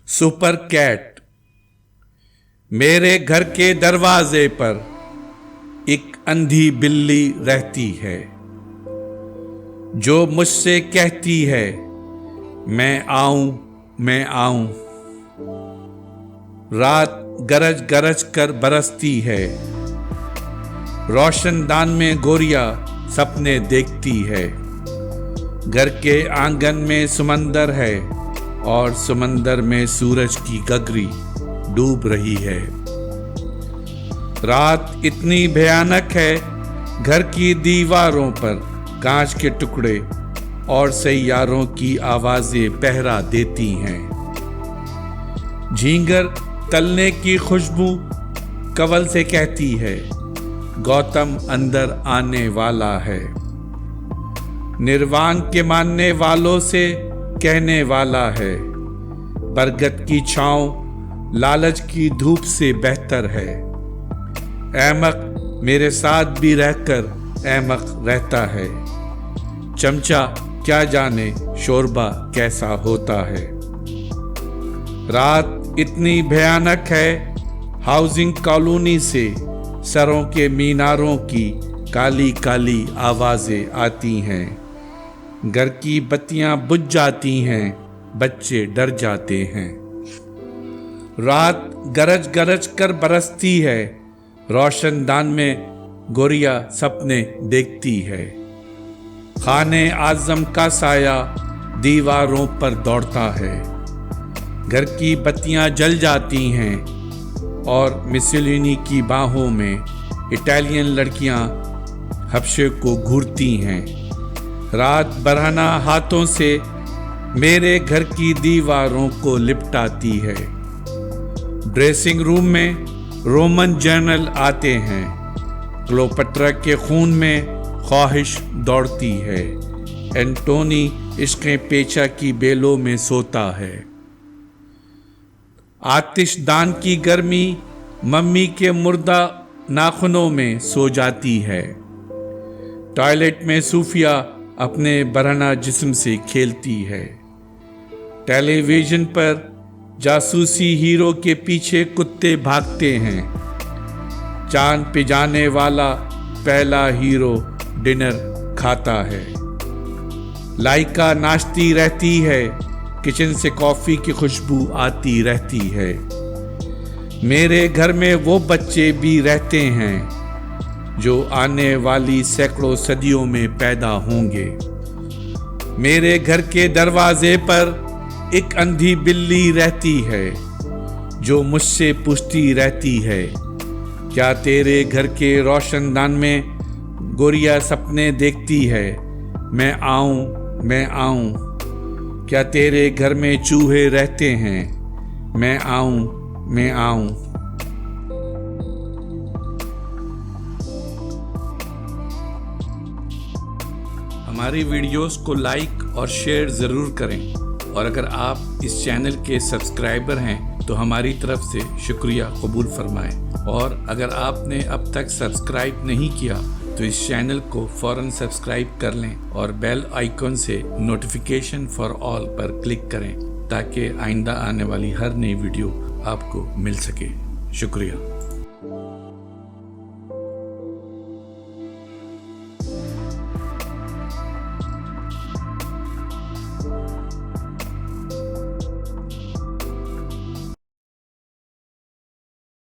Super cat. मेरे घर के दरवाजे पर एक अंधी बिल्ली रहती है जो मुझसे कहती है मैं आऊं मैं आऊं। रात गरज गरज कर बरसती है, रोशनदान में गोरिया सपने देखती है। घर के आंगन में समंदर है और समंदर में सूरज की गगरी डूब रही है। रात इतनी भयानक है, घर की दीवारों पर कांच के टुकड़े और सैयारों की आवाजें पहरा देती हैं। झींगर तलने की खुशबू कवल से कहती है गौतम अंदर आने वाला है। निर्वाण के मानने वालों से कहने वाला है बरगद की छांव लालच की धूप से बेहतर है। अहमक मेरे साथ भी रहकर अहमक रहता है। चमचा क्या जाने शोरबा कैसा होता है। रात इतनी भयानक है, हाउसिंग कॉलोनी से सरों के मीनारों की काली काली आवाजें आती हैं। घर की बत्तियां बुझ जाती हैं, बच्चे डर जाते हैं। रात गरज गरज कर बरसती है, रोशनदान में गोरिया सपने देखती है। खाने आजम का साया दीवारों पर दौड़ता है। घर की बत्तियां जल जाती हैं और मिसोलिनी की बाहों में इटालियन लड़कियां हफ्शे को घूरती हैं। रात बरहना हाथों से मेरे घर की दीवारों को लिपटाती है। ड्रेसिंग रूम में रोमन जनरल आते हैं। क्लोपट्रा के खून में ख्वाहिश दौड़ती है। एंटोनी इश्क़े पेचा की बेलों में सोता है। आतिशदान की गर्मी मम्मी के मुर्दा नाखूनों में सो जाती है। टॉयलेट में सूफिया अपने बरहना जिस्म से खेलती है। टेलीविजन पर जासूसी हीरो के पीछे कुत्ते भागते हैं। चांद पे जाने वाला पहला हीरो डिनर खाता है। लाइका नाचती रहती है, किचन से कॉफी की खुशबू आती रहती है। मेरे घर में वो बच्चे भी रहते हैं जो आने वाली सैकड़ों सदियों में पैदा होंगे। मेरे घर के दरवाजे पर एक अंधी बिल्ली रहती है जो मुझसे पूछती रहती है क्या तेरे घर के रोशनदान में गोरिया सपने देखती है मैं आऊं मैं आऊं। क्या तेरे घर में चूहे रहते हैं मैं आऊं मैं आऊं। हमारी वीडियोस को लाइक और शेयर ज़रूर करें और अगर आप इस चैनल के सब्सक्राइबर हैं तो हमारी तरफ से शुक्रिया कबूल फरमाएं। और अगर आपने अब तक सब्सक्राइब नहीं किया तो इस चैनल को फ़ौरन सब्सक्राइब कर लें और बेल आइकॉन से नोटिफिकेशन फॉर ऑल पर क्लिक करें ताकि आइंदा आने वाली हर नई वीडियो आपको मिल सके। शुक्रिया।